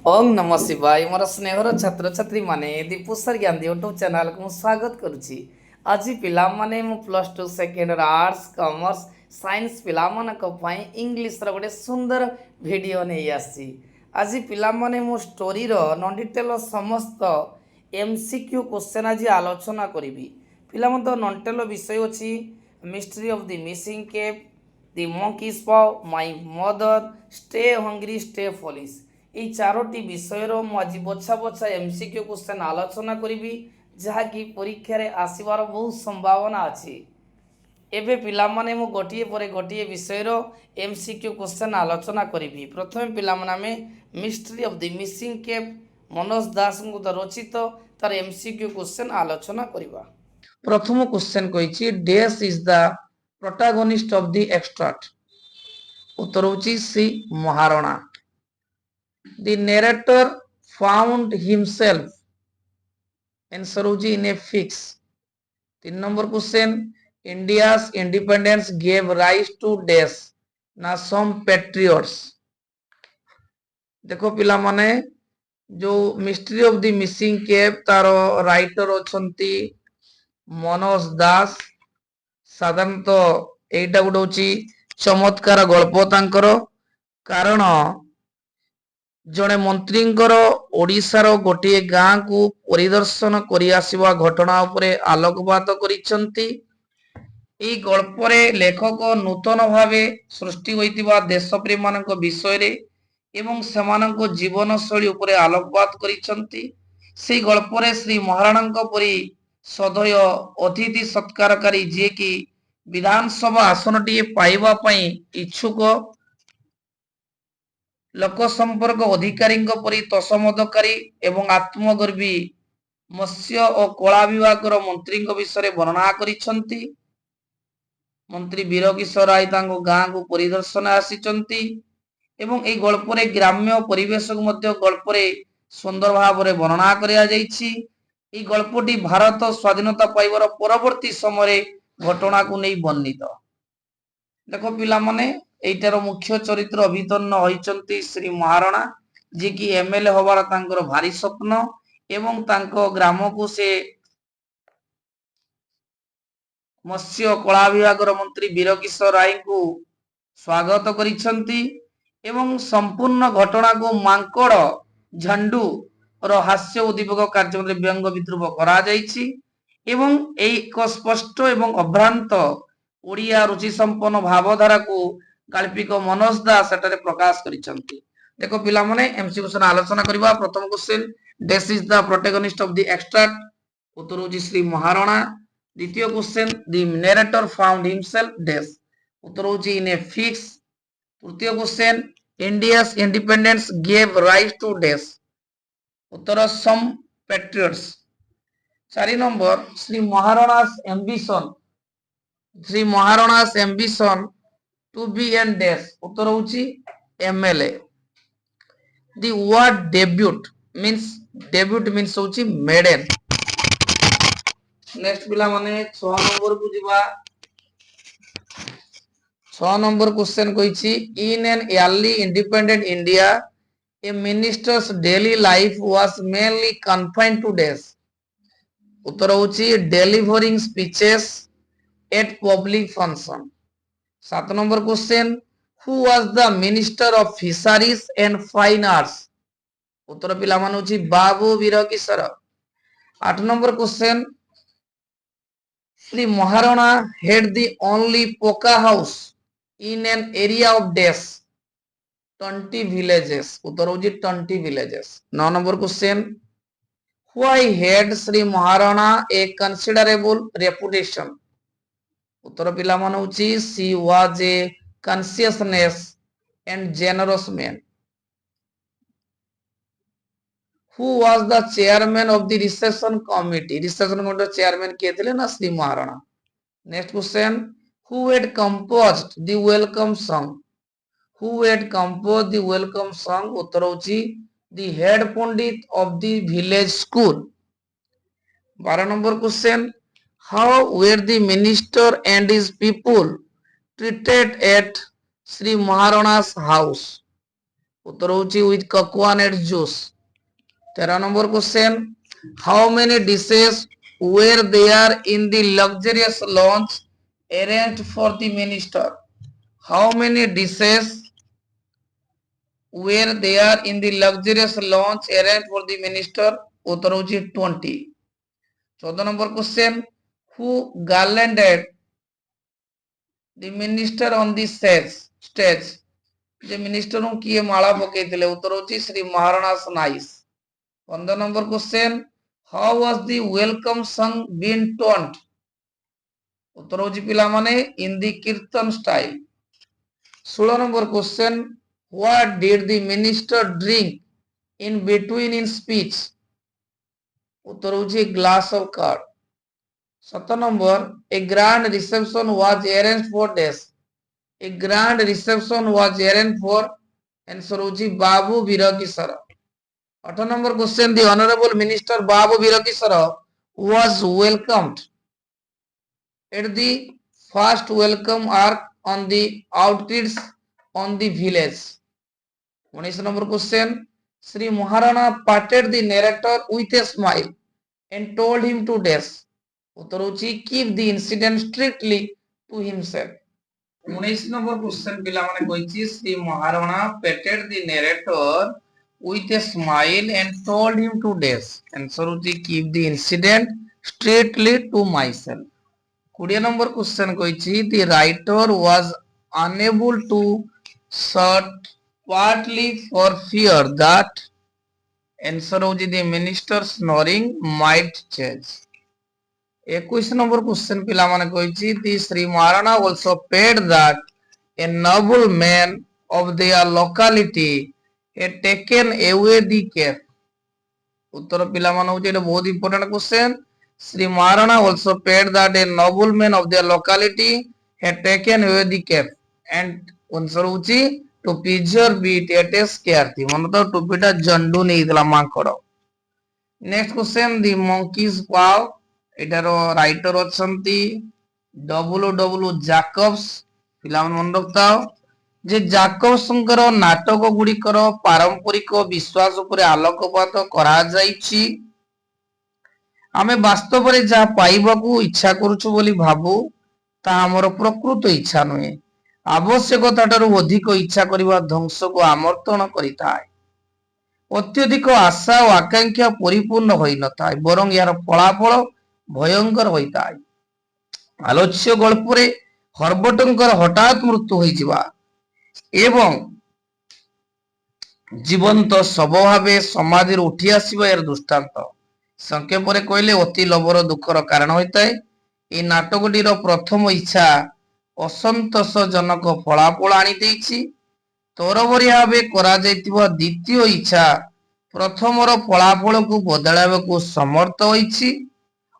ओम नमः शिवाय मोर स्नेहर छात्र छात्री माने दीपू सर ज्ञान यूट्यूब चैनल को स्वागत करुच्ची। आज पिला माने मु plus two second arts commerce science पिला मानक पई इंग्लिश रो गोटे सुंदर वीडियो नहीं आसी। आज पिला माने मु स्टोरी रो नॉन डिटेल समस्त एमसीक्यू क्वेश्चन आज आलोचना करी। पिला मन तो नॉन डिटेल विषय अछि mystery of the missing cap, the monkeys paw, my mother, stay hungry, stay foolish। এই চাରୋଟି ବିଷୟର ମୁଁ ଆଜି ବଛା ବଛା ଏମସିକ୍ୟୁ କ୍ୱେଶ୍ଚନ୍ ଆଲୋଚନା କରିବି, ଯାହାକି ପରୀକ୍ଷାରେ ଆସିବାର ବହୁତ ସମ୍ଭାବନା ଅଛି। ଏବେ ପିଲାମାନେ ମୁଁ ଗୋଟିଏ ପରେ ଗୋଟିଏ ବିଷୟର ଏମସିକ୍ୟୁ କ୍ୱେଶ୍ଚନ୍ ଆଲୋଚନା କରିବି। ପ୍ରଥମେ ପିଲାମାନେ ଆମେ mystery of the missing cap Manoj ଦାସଙ୍କ ଦ୍ୱାରା ରଚିତ ତାର ଏମସିକ୍ୟୁ କ୍ୱେଶ୍ଚନ୍ ଆଲୋଚନା କରିବା। ପ୍ରଥମ କ୍ୱେଶ୍ଚନ୍ କହିଛି dash is the protagonist of the extract. ଉତ୍ତର ହେଉଛି Shri Maharana. The narrator found himself answer in a fix। 3 number question India's independence gave rise to dash ना some patriots। देखो पिला माने जो mystery of the missing cap तार writer अछंती मनोज दास। साधारणतः एटा गोटे होची चमत्कार गल्प तांकर, कारण जड़े मंत्रींकर ओडिशार गोटे गाँ को परिदर्शन करि आसिबा घटना उपरे आलोकपात करिसंती। एई गल्परे लेखक नूतन भावे सृष्टि होइतिबा देशप्रेमी मानक विषय रे एवं सेमानक जीवन शैली उपरे आलोकपात करिसंती। सेई गल्परे श्री महाराणांक परि सदय अतिथि सत्कारकारी जे कि विधानसभा आसनटीए पाइबा पई इच्छुक लोक संपर्क अधिकारी परि तसमदकारी एवं आत्मगर्वी मत्स्य और कला विभाग मंत्री विषय वर्णना करिसंती। मंत्री वीर किशोर राय तांको गाँ को परिदर्शन आसीचंती एवं एई गल्परे ग्राम्य परिवेश को मध्य गल्परे सुंदर भाव में वर्णना करा जायछि। एई गल्पटी भारत स्वाधीनता पाइबार परवर्ती समय घटना को नहीं वर्णित। देखो पिला माने एटार मुख्य चरित्र अभितन्न होइचंती श्री महाराणा, जे कि एमएलए होबार तांकर भारी स्वप्न एवं तांको ग्राम को से मत्स्य कला विभाग मंत्री वीरकिशोर राय को स्वागत करिसंती एवं संपूर्ण घटना को मांकड़ झंडू रो हास्य उद्दीपक कार्यक्रम व्यंग विद्रूप करा जायछि एवं एक स्पष्ट एवं अभ्रांत ओडिया रुचि संपन्न भावधारा को गाल्पिक मनोज दास सेटारे प्रकाश करिसंती। देखो पिला माने एमसी क्वेश्चन आलोचना करबा। प्रथम question this is the protagonist of the extract. उत्तर होची श्री महाराणा। द्वितीय question the narrator found himself dash. उत्तर होची इन ए फिक्स। तृतीय question India's independence gave rise to dash. उत्तर some patriots. 4 number Shri Maharana's ambition। Shri Maharana's ambition to be an dash। उत्तर होची MLA. The word debut means होची maiden। नेक्स्ट पिला माने 6 number को जिबा। 6 number question कहिछि in an early independent India a minister's daily life was mainly confined to dash. उत्तर होची delivering speeches at public function। 7 number question who was the minister of fisheries and fine arts. उत्तर पिला मान होची Babu Birakishore. 8 number question Shri Maharana had the only poka house in an area of dash 20 villages। उत्तर होची 20 villages। 9 number question why had Shri Maharana a considerable reputation। उत्तर पिला मान होची she was a conscientious and generous man। Who was the chairman of the reception committee। reception committee chairman किए थे ना Shri Maharana. Next question who had composed the welcome song। who had composed the welcome song। उत्तर होची the head pandit of the village school। 12 number question how were the minister and his people treated at Shri Maharana's house। उत्तर होची with coconut juice. 13 number question, how many dishes were there in the luxurious lounge arranged for the minister? How many dishes were there in the luxurious lounge arranged for the minister? उत्तर होची 20. 14 number question, who garlanded the minister on the stage? J minister किए माला पकईले? उत्तर होची Shri Maharana nice. 15 number question, how was the welcome song being toned? उत्तर होची पिला माने in the kirtan style. 16 number question, what did the minister drink in between in speech? उत्तर होची glass of curd. 17 number, a grand reception was arranged for days. A grand reception was arranged for answer होची Babu Birakishore. 8 number question, the honorable minister Babu Virakisara was welcomed at the first welcome arc on the outskirts on the village. 19 number question, Sri Maharana patted the narrator with a smile and told him to dash. उत्तर होची keep the incident strictly to himself. 19 number question पिला माने कहिछि Shri Maharana patted the narrator with a smile and told him to dash. Answer होची keep the incident strictly to myself. 20 number question कहिछि the writer was unable to shut partly for fear that answer होची the minister snoring might change. 21 number question पिला माने कहिछि the Sri Maharana also paid that a noble man of their locality had taken away the care. उत्तर पिला माने होछि एटा बहुत important question. Sri Maharana also paid that a nobleman of their locality had taken away the cap and answer होछि to preserve it at a scarcity. मन तो टोपीटा जंडू नेइतला मांकड़. Next question, the monkeys paw, एटार राइटर अछंती W Jacobs. पिलामन मन रखताओ जे जैकब्संकर नाटक गुड़िकर पारंपरिक विश्वास उपरे आलोकपात करा जाइछि. आमे वास्तव रे जा पाइबाकू इच्छा करूछु बोली भाबू ता हमर प्रकृत इच्छा नुहे. आवश्यकताटारू अधिक इच्छा करिवा ध्वंस को आमंत्रण करिताय. अत्यधिक आशा और आकांक्षा परिपूर्ण होई नथाय बरং यार फलाफल भयंकर होइताय. आलोच्य गल्परे हर्बटंकर हठात मृत्यु होइजिबा एवं जीवंत शव भावे समाधि उठी आसिबा यार दृष्टांत. संक्षेपरे कहले अति लोभर दुखर कारण होइताय. ए नाटकटीर प्रथम इच्छा असंतोषजनक फलाफल आनी देइछि. तरबरी भावे करा जाइतिबा द्वितीय इच्छा प्रथमर फलाफल को बदलाइबाकू समर्थ होइछि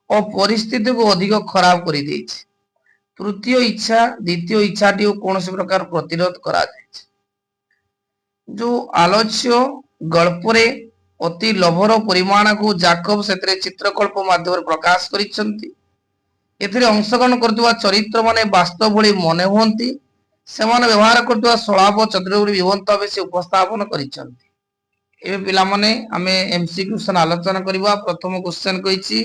और परिस्थिति को अधिक खराब करि देइछि. तृतीय इच्छा द्वितीय इच्छाटी कौन प्रकार प्रतिरोध करा जाइछि. जो आलोच्य गल्परे अति लोभर परिमाण को जाकब सेतरे चित्रकल्प माध्यम प्रकाश करिसंती. एथिरे अंशग्रहण करतुवा चरित्र माने वास्तव भली मने होंती. सेमाने व्यवहार करतुवा स्वभाव चतुर्गुणी विवंत भावे से उपस्थापन करिसंती. एबे पिला माने हमें एमसीक्यू क्वेश्चन आलोचना करिबा. प्रथम क्वेश्चन कहिछि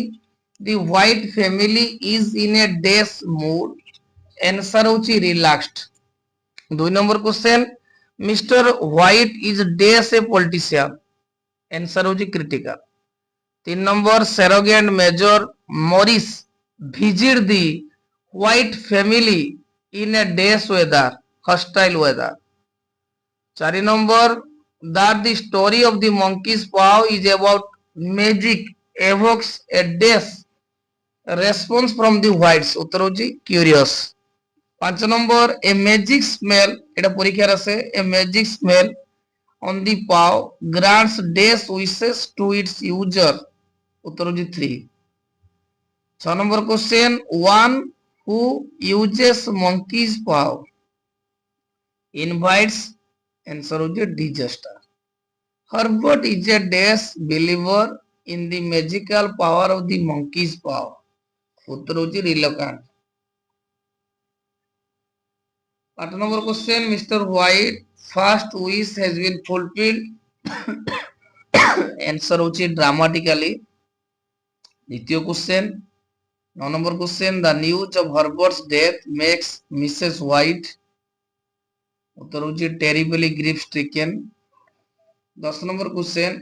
the white family is in a dash mood. Answer होछि relaxed. 2 number question, mister White is dash a politician. Answer होछि critical. 3 number, sergeant major Morris visit the white family in a dash weather, hostile weather. 4 number, that the story of the monkey's paw is about magic evokes a dash response from the whites. उत्तर होची curious. 5 number, a magic smell, एटा परीक्षा आसे, a magic smell on the paw grants dash wishes to its user. उत्तर होची 3. 6 number question, one who uses monkey's paw invites, answer होची disaster. Herbert is a dash believer in the magical power of the monkey's paw. उत्तर होची reluctant. 8 number question, mister white first wish has been fulfilled? Answer হচ্ছে dramatically. দ্বিতীয় question 9 number question, the news of Herbert's death makes Mrs. White, উত্তর হচ্ছে terribly grief stricken. 10 number question,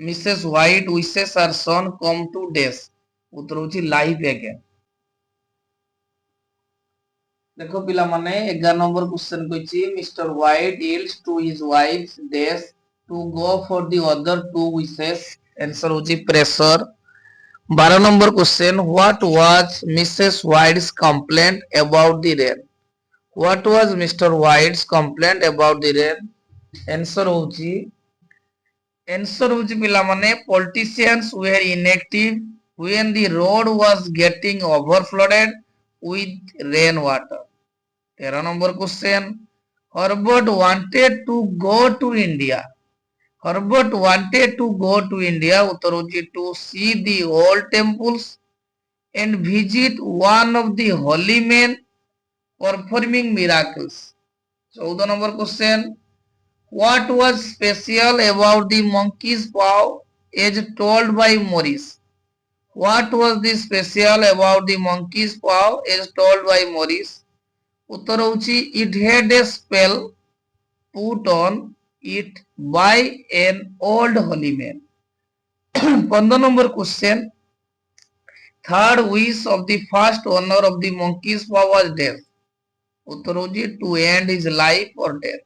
Mrs. White wishes her son come to death, উত্তর হচ্ছে life again. দেখো ପିଲାମାନେ 11 নম্বর question কইছি mister white yields to his wife's death to go for the other two wishes. Answer হচ্ছে pressure. 12 number question, what was Mrs. White's complaint about the rain? What was Mr. White's complaint about the rain? Answer হচ্ছে ପିଲାମାନେ politicians were inactive when the road was getting overflooded with rainwater. 13 number question, Herbert wanted to go to India. Herbert wanted to go to India, উত্তর হচ্ছে to see the old temples and visit one of the holy men performing miracles. 14 number question, what was special about the monkey's paw as told by Morris? What was the special about the monkey's paw as told by Morris? উত্তর হচ্ছে it had a spell put on it by an old holy man. 15 number question, third wish of the first owner of the monkey's paw was death. উত্তর হচ্ছে to end his life or death.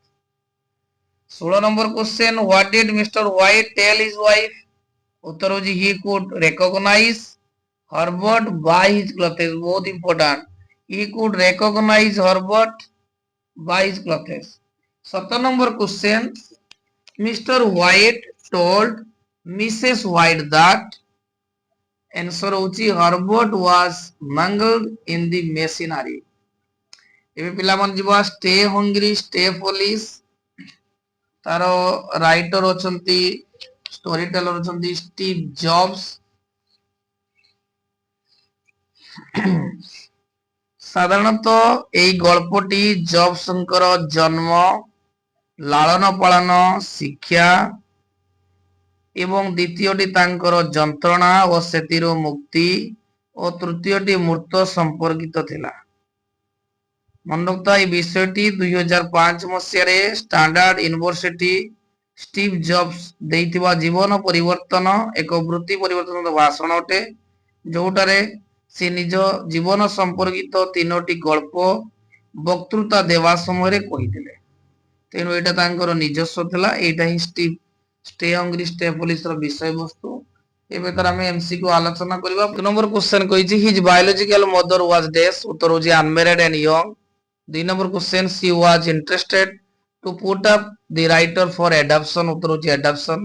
16 number question, what did Mr. White tell his wife? উত্তর হচ্ছে he could recognize Herbert by his clothes. বহুত important, he could recognize Herbert by his clothes. 17 number question, Mr. White told Mrs. White that. Answer হচ্ছে Herbert was mangled in the machinery. ଏବେ ପିଲାମାନେ ଯିବା stay hungry stay foolish. ତାର writer ଅଛନ୍ତି, story tailor ଅଛନ୍ତି Steve Jobs. ସାଧାରଣତଃ ଏହି ଗଳ୍ପଟି ଜବ୍ସଙ୍କର ଜନ୍ମ, ଲାଳନ ପାଳନ, ଶିକ୍ଷା ଏବଂ ଦ୍ୱିତୀୟଟି ତାଙ୍କର ଯନ୍ତ୍ରଣା ଓ ସେଥିରୁ ମୁକ୍ତି ଓ ତୃତୀୟଟି ମୃତ ସମ୍ପର୍କିତ ଥିଲା. ମନେ ରଖୁଥିବା ଏହି ବିଷୟଟି 2005 ମସିହାରେ ଷ୍ଟାଣ୍ଡାର୍ଡ ୟୁନିଭର୍ସିଟି ଷ୍ଟିଭ୍ ଜବ୍ସ ଦେଇଥିବା ଜୀବନ ପରିବର୍ତ୍ତନ ଏକ ବୃତ୍ତି ପରିବର୍ତ୍ତନ ଭାଷଣ ଅଟେ, ଯୋଉଟାରେ ସେ ନିଜ ଜୀବନ ସମ୍ପର୍କିତ 3ଟି ଗଳ୍ପ ବକ୍ତୃତା ଦେବା ସମୟରେ କହିଥିଲେ. ତେଣୁ ଏଇଟା ତାଙ୍କର ନିଜସ୍ୱ ଥିଲା. ଏଇଟା ହିଁ ଷ୍ଟେ ହଙ୍ଗରି ଷ୍ଟେ ଫୁଲିଶ ର ବିଷୟବସ୍ତୁ. ଏବେ ତାର ଆମେ ଏମସିକ୍ୟୁ ଆଲୋଚନା କରିବା. 2 নম্বর क्वेश्चन କହିଛି his biological mother was dead. ଉତ୍ତର ହେଉଛି unmarried and young. 2 number question she was interested to put up the writer for adoption. ଉତ୍ତର ହେଉଛି adoption.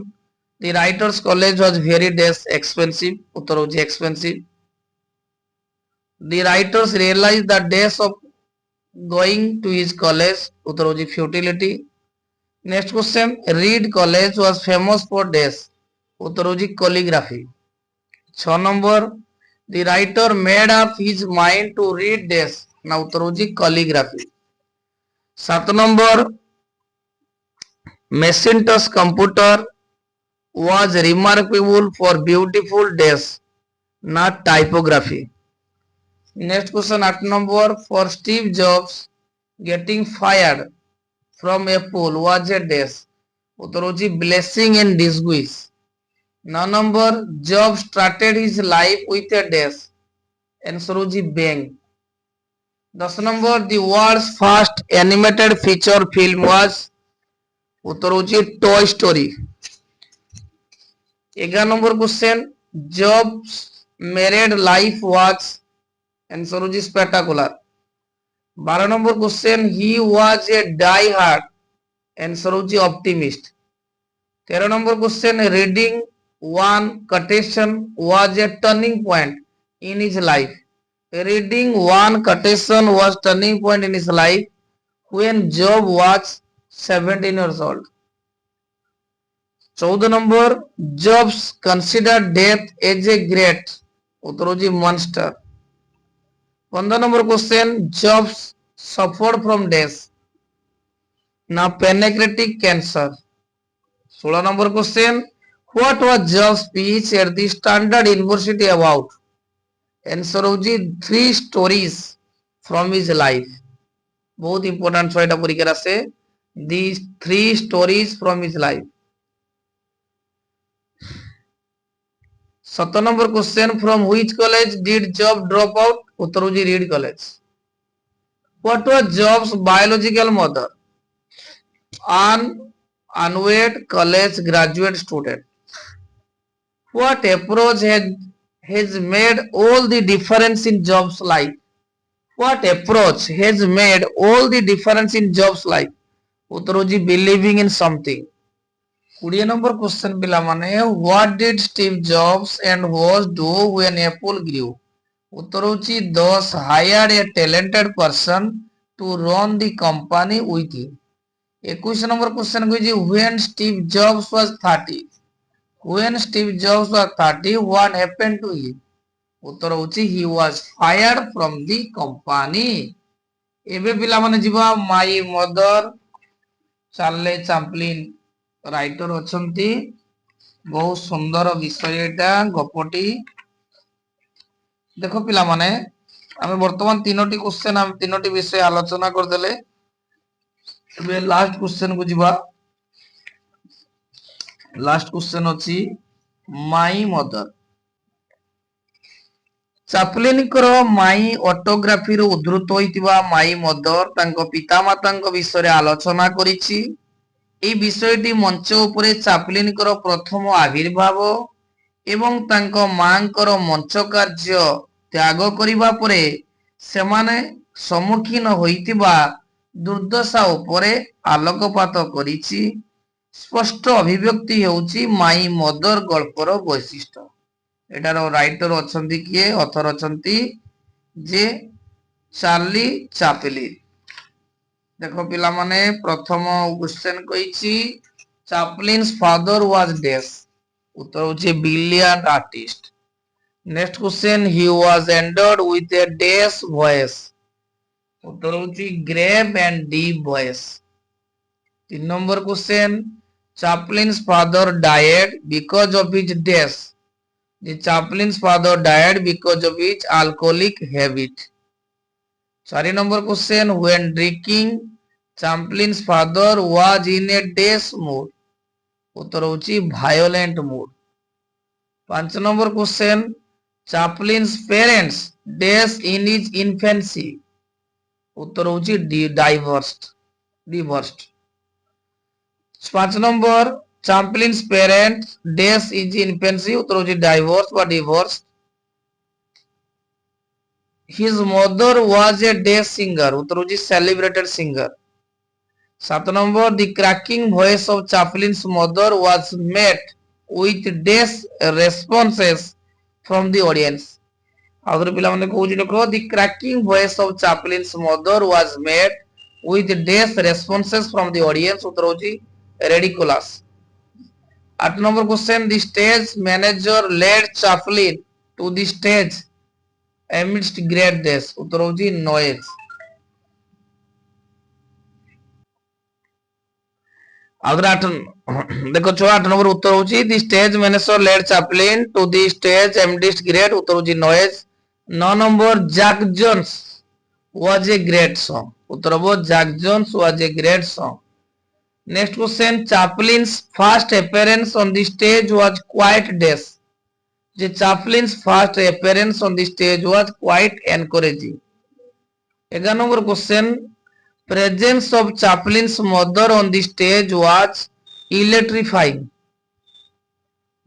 The writer's college was very expensive. ଉତ୍ତର ହେଉଛି expensive. The writers realized the days of going to his college. ଉତ୍ତର ହେଉଛି futility. Next question, Reed College was famous for days. उत्तर होगी calligraphy. 6 number, the writer made up his mind to read days. Now उत्तर होगी calligraphy. 7 number, Macintosh computer was remarkable for beautiful days, not typography. Next question, 8 number, for Steve Jobs getting fired from Apple was a dash. उत्तर होगी blessing and disguise. 9 number, Jobs started his life with a dash. Answer होगी bang. 10 number, the world's first animated feature film was. उत्तर होगी Toy Story. 11 number question, Jobs married life was. Answer होगी spectacular. 12 number question, he was a die hard. Answer होगी optimist. 13 number question, reading one quotation was a turning point in his life. Reading one quotation was turning point in his life when Job was 17 years old. 14 number, Jobs considered death as a great. उत्तर होगी monster. 15 number question, Jobs suffered from death. না pancreatic cancer. 16 number question. What was Jobs' speech at the Standard University about? Answer হচ্ছে 3 stories from his life. बहुत important ছয়টা পরীক্ষার আছে। These 3 stories from his life. 17 number question. From which college did Job drop out? উত্তর হচ্ছে Reed College. What was Job's biological mother? An unwed college graduate student. What approach has made all the difference in Job's life? What approach has made all the difference in Job's life? उत्तर होची believing in something. 20 number question पिला माने what did Steve Jobs and was do when Apple grew? उत्तर होची thus hired a talented person to run the company with him. 21 number question होची when Steve Jobs was 30. When Steve Jobs was 30, what happened to him? उत्तर होची he was fired from the company. ଏବେ ପିଲାମାନେ ଯିବା ମାଇ ମଦର ଚାର୍ଲେ ଚାମ୍ପଲିନ writer ଅଛନ୍ତି। ବହୁତ ସୁନ୍ଦର ବିଷୟ ଏଟା ଗପଟି। ଦେଖ ପିଲାମାନେ ଆମେ ବର୍ତ୍ତମାନ ତିନୋଟି ବିଷୟ ଆଲୋଚନା କରିଦେଲେ। ଏବେ ଲାଷ୍ଟ କ୍ୱେଶ୍ଚନ କୁ ଯିବା। ଲାଷ୍ଟ କ୍ୱେଶ୍ଚନ ଅଛି ମାଇ ମଦର। ଚାପ୍ଲିନଙ୍କର ମାଇ ଅଟୋଗ୍ରାଫିରୁ ଉଦ୍ଧୃତ ହୋଇଥିବା ମାଇ ମଦର ତାଙ୍କ ପିତାମାତାଙ୍କ ବିଷୟରେ ଆଲୋଚନା କରିଛି। ଏହି ବିଷୟଟି ମଞ୍ଚ ଉପରେ ଚାପ୍ଲିନଙ୍କର ପ୍ରଥମ ଆବିର୍ଭାବ ଏବଂ ତାଙ୍କ ମାଙ୍କର ମଞ୍ଚ କାର୍ଯ୍ୟ ତ୍ୟାଗ କରିବା ପରେ ସେମାନେ ସମ୍ମୁଖୀନ ହୋଇଥିବା ଦୁର୍ଦ୍ଦଶା ଉପରେ ଆଲୋକପାତ କରିଛି। ସ୍ପଷ୍ଟ ଅଭିବ୍ୟକ୍ତି ହେଉଛି ମାଇ ମଦର ଗଳ୍ପର ବୈଶିଷ୍ଟ୍ୟ। ଏଟାର ରାଇଟର ଅଛନ୍ତି କିଏ? ଅଥର ଅଛନ୍ତି ଯେ ଚାର୍ଲି ଚାପ୍ଲିନ। ଦେଖ ପିଲାମାନେ ପ୍ରଥମ କ୍ୱେଶ୍ଚନ କହିଛି ଚାପ୍ଲିନ୍ସ ଫାଦର ୱାଜ ଡେସ୍। ଉତ୍ତର ହେଉଛି brilliant artist. Next question he was endowed with a dash voice. ଉତ୍ତର ହେଉଛି grave and deep voice. 3 number question Chaplin's father died because of his death. The Chaplin's father died because of his alcoholic habit. 4 number question when drinking Chaplin's father was in a death mood. उत्तर होची violent mood. 5 number question Chaplin's parents death in his infancy. उत्तर होची divorced. 5 number Chaplin's parents death in infancy. उत्तर होची divorce বা divorced. His mother was a day singer. उत्तर होची celebrated singer. 7 number the cracking voice of Chaplin's mother was met with death responses from the audience. आउर पिला माने कहूची देखो the cracking voice of Chaplin's mother was met with death responses from the audience. उत्तर होची ridiculous. 8 number question the stage manager led Chaplin to the stage amidst great death. उत्तर होची noise. आउर 8 देखो 8 number उत्तर होची the stage manager led Chaplin to the stage amidst great. उत्तर होची noise. 9 number Jack Jones was a great song. उत्तर हो Jack Jones was a great song. Next question Chaplin's first appearance on the stage was quite death. The Chaplin's first appearance on the stage was quite encouraging. 11 number question presence of Chaplin's mother on the stage was electrifying.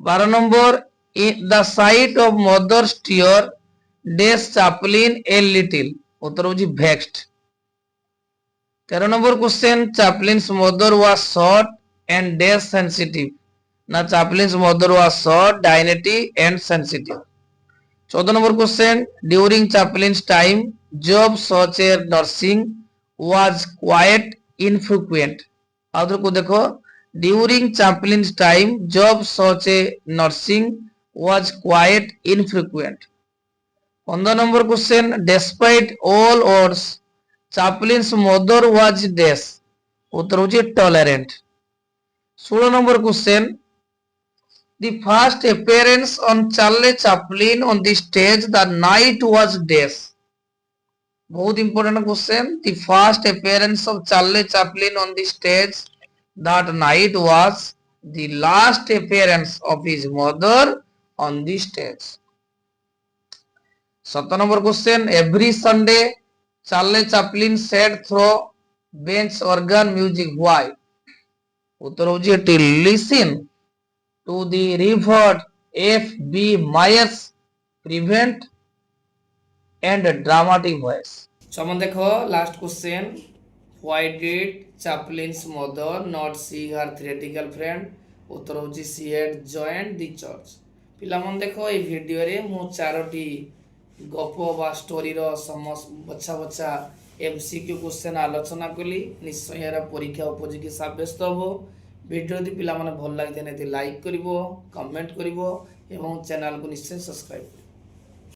12 number the sight of mother's tear dash Chaplin a little. उत्तर होची vexed. 13 number question Chaplin's mother was short and dash sensitive. ना Chaplin's mother was short, dignity and sensitive. 14 number question during Chaplin's time job such as nursing was quite infrequent. आउर को देखो during Chaplin's time job such as nursing was quite infrequent. 15 number question despite all odds Chaplin's mother was death. उत्तर होची tolerant. 16 number question, the first appearance on Charlie Chaplin on the stage the night was dash। बहुत important question, the first appearance of Charlie Chaplin on the stage that night was the last appearance of his mother on the stage। 17 number question, every Sunday Charlie Chaplin said through bench organ music, why? उत्तर होची to listen to the revered F.B. Myers prevent and dramatic voice। चमन देखो last question, why did Chaplin's mother not see her theatrical friend? उत्तर होची she had joined the church। पिलामन देखो ए video रे मु चारोटी गप बा story रो बच्चा बच्चा एमसीक्यू क्वेश्चन आलोचना कली। निश्चय यार परीक्षा उपयोगी साब्यस्त हबो। वीडियो यदि पिला माने भल लागिते ने लाइक करिवो, कमेंट करिवो एवं चैनल को निश्चय सब्सक्राइब करिवो।